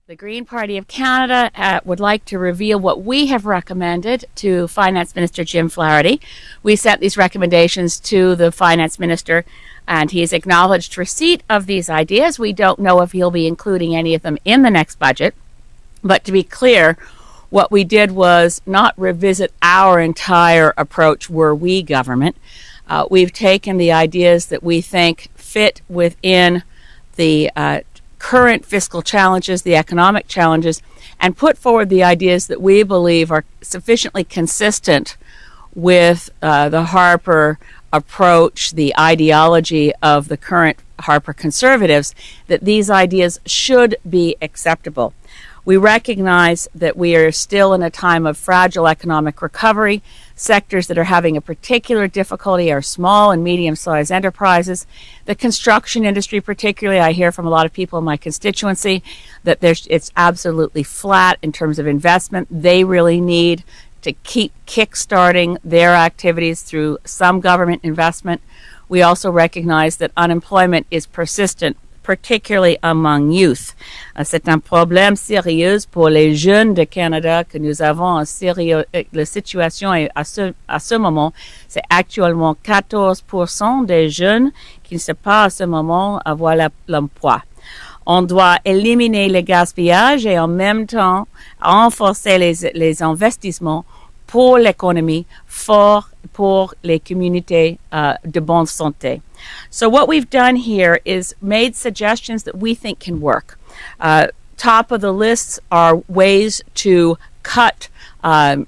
The Green Party of Canada would like to reveal what we have recommended to Finance Minister Jim Flaherty. We sent these recommendations to the Finance Minister, and he has acknowledged receipt of these ideas. We don't know if he'll be including any of them in the next budget. But to be clear, what we did was not revisit our entire approach were we government. We've taken the ideas that we think fit within the current fiscal challenges, the economic challenges, and put forward the ideas that we believe are sufficiently consistent with the Harper approach, the ideology of the current Harper Conservatives, that these ideas should be acceptable. We recognize that we are still in a time of fragile economic recovery. Sectors that are having a particular difficulty are small and medium-sized enterprises. The construction industry particularly, I hear from a lot of people in my constituency that it's absolutely flat in terms of investment. They really need to keep kick-starting their activities through some government investment. We also recognize that unemployment is persistent, particularly among youth. C'est un problème sérieux pour les jeunes de Canada que nous avons sérieux. La situation est à ce moment, c'est actuellement 14% des jeunes qui ne savent pas à ce moment avoir l'emploi. On doit éliminer le gaspillage et en même temps renforcer les investissements pour l'économie, fort pour les communautés de bonne santé. So what we've done here is made suggestions that we think can work. Top of the lists are ways to cut,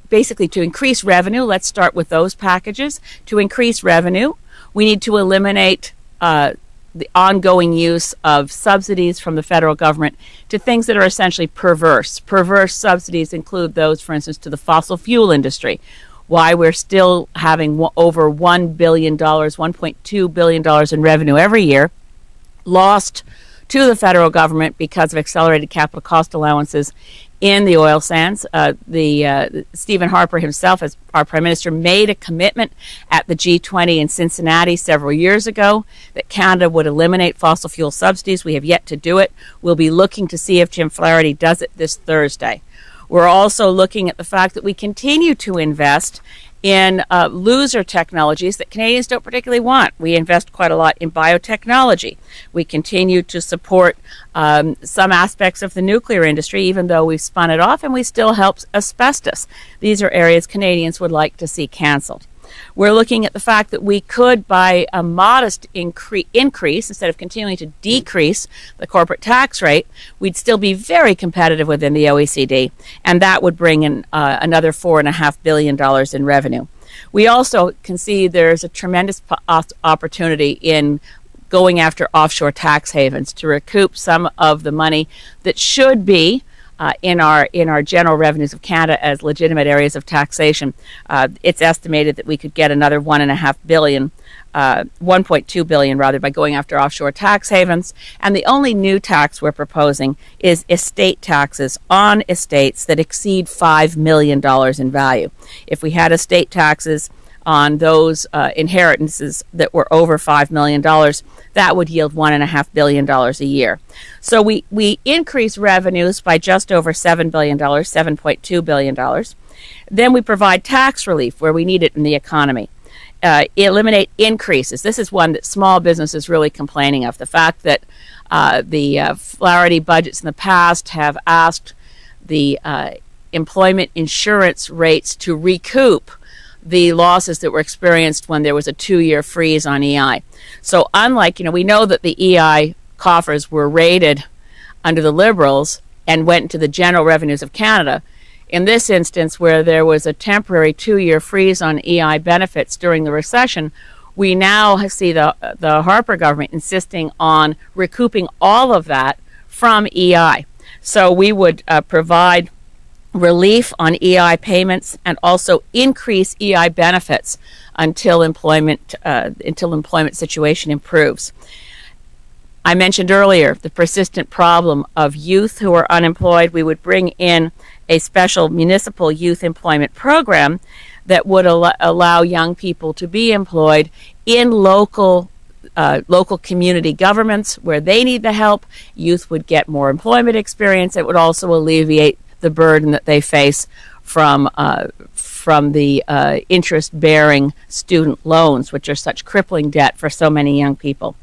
basically to increase revenue. Let's start with those packages. To increase revenue, we need to eliminate the ongoing use of subsidies from the federal government to things that are essentially perverse. Perverse subsidies include those, for instance, to the fossil fuel industry. Why we're still having over $1 billion, $1.2 billion in revenue every year lost to the federal government because of accelerated capital cost allowances in the oil sands. Stephen Harper himself, as our Prime Minister, made a commitment at the G20 in Cincinnati several years ago that Canada would eliminate fossil fuel subsidies. We have yet to do it. We'll be looking to see if Jim Flaherty does it this Thursday. We're also looking at the fact that we continue to invest in loser technologies that Canadians don't particularly want. We invest quite a lot in biotechnology. We continue to support some aspects of the nuclear industry, even though we've spun it off, and we still help asbestos. These are areas Canadians would like to see canceled. We're looking at the fact that we could, by a modest increase, instead of continuing to decrease the corporate tax rate, we'd still be very competitive within the OECD, and that would bring in another $4.5 billion in revenue. We also can see there's a tremendous opportunity in going after offshore tax havens to recoup some of the money that should be in our general revenues of Canada as legitimate areas of taxation. It's estimated that we could get another $1.2 billion rather, by going after offshore tax havens. And the only new tax we're proposing is estate taxes on estates that exceed $5 million in value. If we had estate taxes on those inheritances that were over $5 million, that would yield $1.5 billion a year. So we increase revenues by just over $7 billion, $7.2 billion. Then we provide tax relief where we need it in the economy. Eliminate increases. This is one that small business is really complaining of. The fact that the Flaherty budgets in the past have asked the employment insurance rates to recoup the losses that were experienced when there was a 2-year freeze on EI. So unlike, we know that the EI coffers were raided under the Liberals and went into the general revenues of Canada. In this instance, where there was a temporary 2-year freeze on EI benefits during the recession, we now see the Harper government insisting on recouping all of that from EI. So we would provide relief on EI payments and also increase EI benefits until employment situation improves. I mentioned earlier the persistent problem of youth who are unemployed. We would bring in a special municipal youth employment program that would allow young people to be employed in local local community governments where they need the help. Youth would get more employment experience. It would also alleviate the burden that they face from the interest-bearing student loans, which are such crippling debt for so many young people.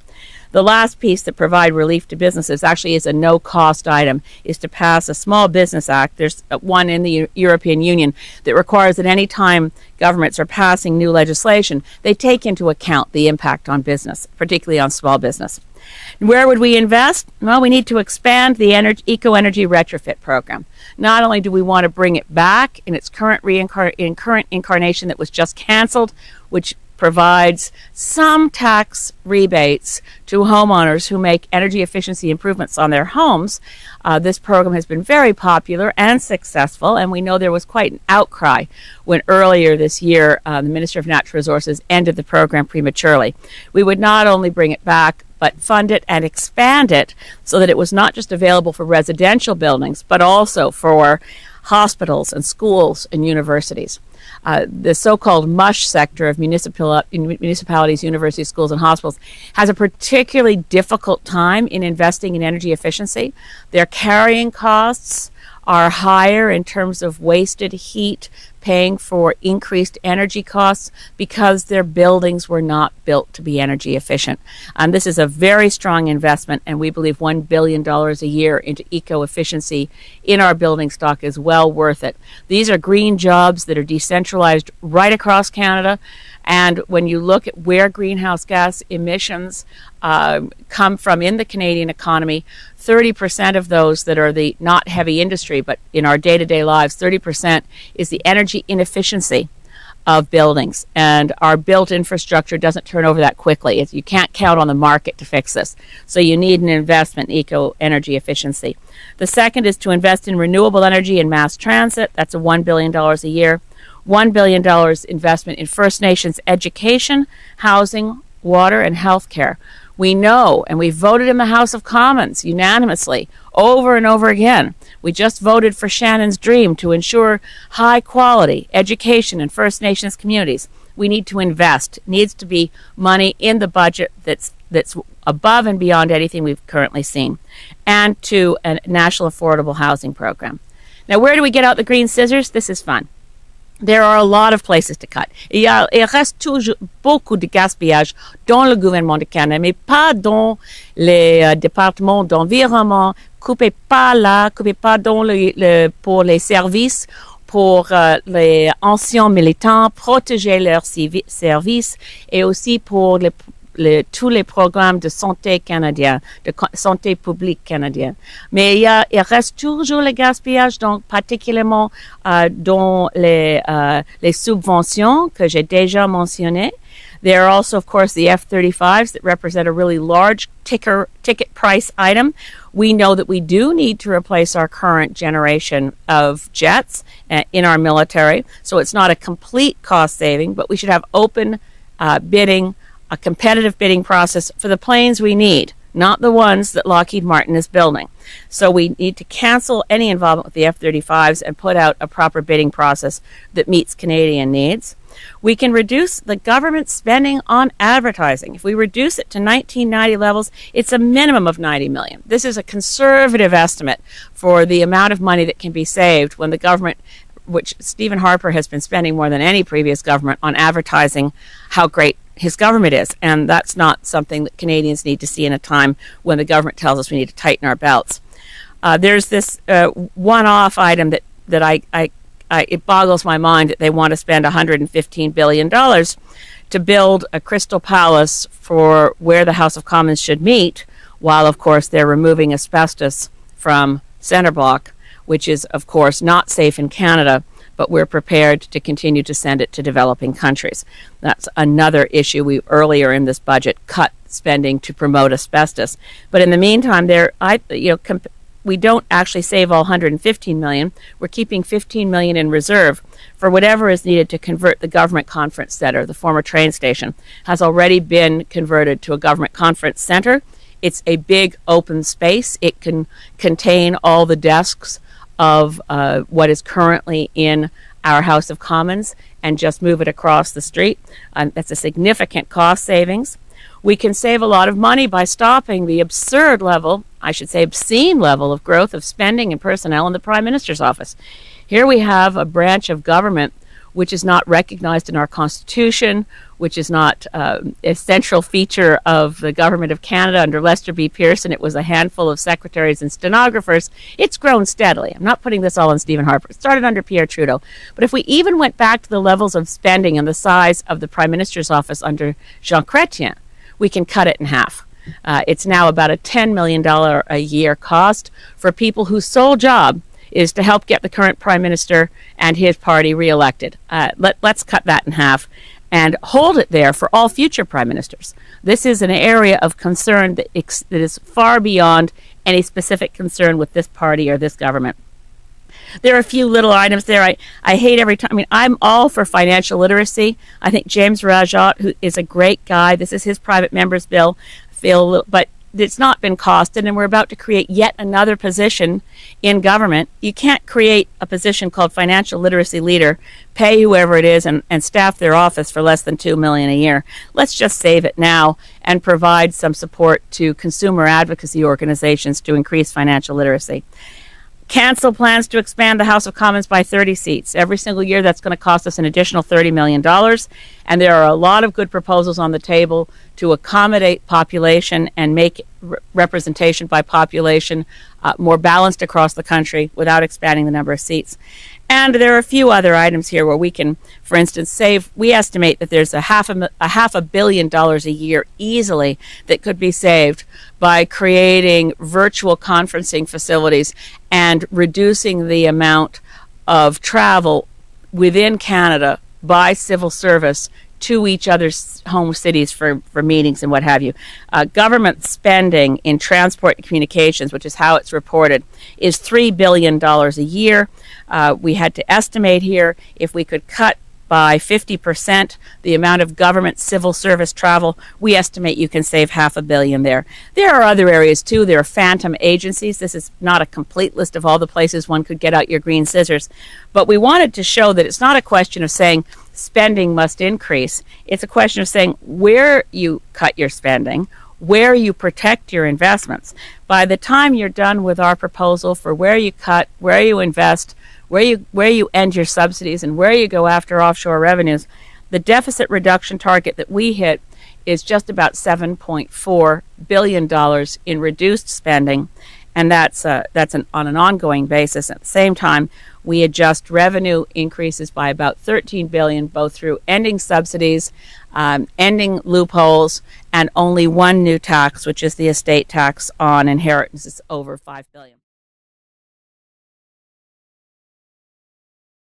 The last piece that provide relief to businesses actually is a no-cost item, is to pass a Small Business Act. There's one in the European Union that requires that any time governments are passing new legislation, they take into account the impact on business, particularly on small business. Where would we invest? Well, we need to expand the eco-energy retrofit program. Not only do we want to bring it back in its current incarnation that was just canceled, which provides some tax rebates to homeowners who make energy efficiency improvements on their homes. This program has been very popular and successful, and we know there was quite an outcry when earlier this year the Minister of Natural Resources ended the program prematurely. We would not only bring it back, but fund it and expand it so that it was not just available for residential buildings, but also for hospitals and schools and universities. The so-called MUSH sector of municipalities, universities, schools, and hospitals has a particularly difficult time in investing in energy efficiency. Their carrying costs are higher in terms of wasted heat, paying for increased energy costs because their buildings were not built to be energy efficient. This is a very strong investment, and we believe $1 billion a year into eco-efficiency in our building stock is well worth it. These are green jobs that are decentralized right across Canada, and when you look at where greenhouse gas emissions come from in the Canadian economy, 30% of those that are the not heavy industry, but in our day-to-day lives, 30% is the energy inefficiency of buildings. And our built infrastructure doesn't turn over that quickly. You can't count on the market to fix this. So you need an investment in eco-energy efficiency. The second is to invest in renewable energy and mass transit. That's a $1 billion a year. $1 billion investment in First Nations education, housing, water, and health care. We know, and we voted in the House of Commons unanimously over and over again. We just voted for Shannon's Dream to ensure high quality education in First Nations communities. We need to invest. It needs to be money in the budget that's above and beyond anything we've currently seen, and to a national affordable housing program. Now, where do we get out the green scissors? This is fun. There are a lot of places to cut. Il reste toujours beaucoup de gaspillage dans le gouvernement de Canada, mais pas dans les départements d'environnement. Coupez pas là, coupez pas dans pour les services, pour les anciens militants, protéger leurs services, et aussi pour tous les programmes de santé canadiens, de santé publique canadienne. Mais il reste toujours le gaspillage, donc particulièrement dans les subventions que j'ai déjà mentionnées. There are also, of course, the F-35s that represent a really large ticket price item. We know that we do need to replace our current generation of jets in our military, so it's not a complete cost saving, but we should have open bidding, a competitive bidding process for the planes we need, not the ones that Lockheed Martin is building. So we need to cancel any involvement with the F-35s and put out a proper bidding process that meets Canadian needs. We can reduce the government spending on advertising. If we reduce it to 1990 levels, it's a minimum of $90 million. This is a conservative estimate for the amount of money that can be saved when the government, which Stephen Harper has been spending more than any previous government on advertising how great his government is, and that's not something that Canadians need to see in a time when the government tells us we need to tighten our belts. There's this one-off item that it boggles my mind that they want to spend $115 billion to build a Crystal Palace for where the House of Commons should meet, while, of course, they're removing asbestos from Centre Block, which is, of course, not safe in Canada, but we're prepared to continue to send it to developing countries. That's another issue. We earlier in this budget cut spending to promote asbestos. But in the meantime, we don't actually save all $115 million. We're keeping $15 million in reserve for whatever is needed to convert the government conference center. The former train station has already been converted to a government conference center. It's a big open space. It can contain all the desks of what is currently in our House of Commons and just move it across the street. That's a significant cost savings. We can save a lot of money by stopping the absurd level, I should say obscene level of growth of spending and personnel in the Prime Minister's office. Here we have a branch of government which is not recognized in our Constitution, which is not a central feature of the Government of Canada. Under Lester B. Pearson, it was a handful of secretaries and stenographers. It's grown steadily. I'm not putting this all on Stephen Harper. It started under Pierre Trudeau. But if we even went back to the levels of spending and the size of the Prime Minister's office under Jean Chrétien, we can cut it in half. It's now about a $10 million a year cost for people whose sole job is to help get the current Prime Minister and his party reelected. Let's cut that in half and hold it there for all future Prime Ministers. This is an area of concern that is far beyond any specific concern with this party or this government. There are a few little items there. I hate every time. I mean, I'm all for financial literacy. I think James Rajat, who is a great guy, this is his private member's bill, but it's not been costed, and we're about to create yet another position in government. You can't create a position called financial literacy leader, pay whoever it is, and staff their office for less than $2 million a year. Let's just save it now and provide some support to consumer advocacy organizations to increase financial literacy. Cancel plans to expand the House of Commons by 30 seats. Every single year that's going to cost us an additional $30 million. And there are a lot of good proposals on the table to accommodate population and make representation by population more balanced across the country without expanding the number of seats. And there are a few other items here where we can, for instance, save. We estimate that there's a half a billion dollars a year easily that could be saved by creating virtual conferencing facilities and reducing the amount of travel within Canada by civil service to each other's home cities for meetings and what have you. Government spending in transport and communications, which is how it's reported, is $3 billion a year. We had to estimate here if we could cut by 50% the amount of government civil service travel, we estimate you can save $500 million there. There are other areas too. There are phantom agencies. This is not a complete list of all the places one could get out your green scissors, but we wanted to show that it's not a question of saying spending must increase. It's a question of saying where you cut your spending, where you protect your investments. By the time you're done with our proposal for where you cut, where you invest, where you end your subsidies, and where you go after offshore revenues, the deficit reduction target that we hit is just about $7.4 billion in reduced spending, and that's on an ongoing basis. At the same time, we adjust revenue increases by about $13 billion, both through ending subsidies, ending loopholes, and only one new tax, which is the estate tax on inheritance, is over $5 billion.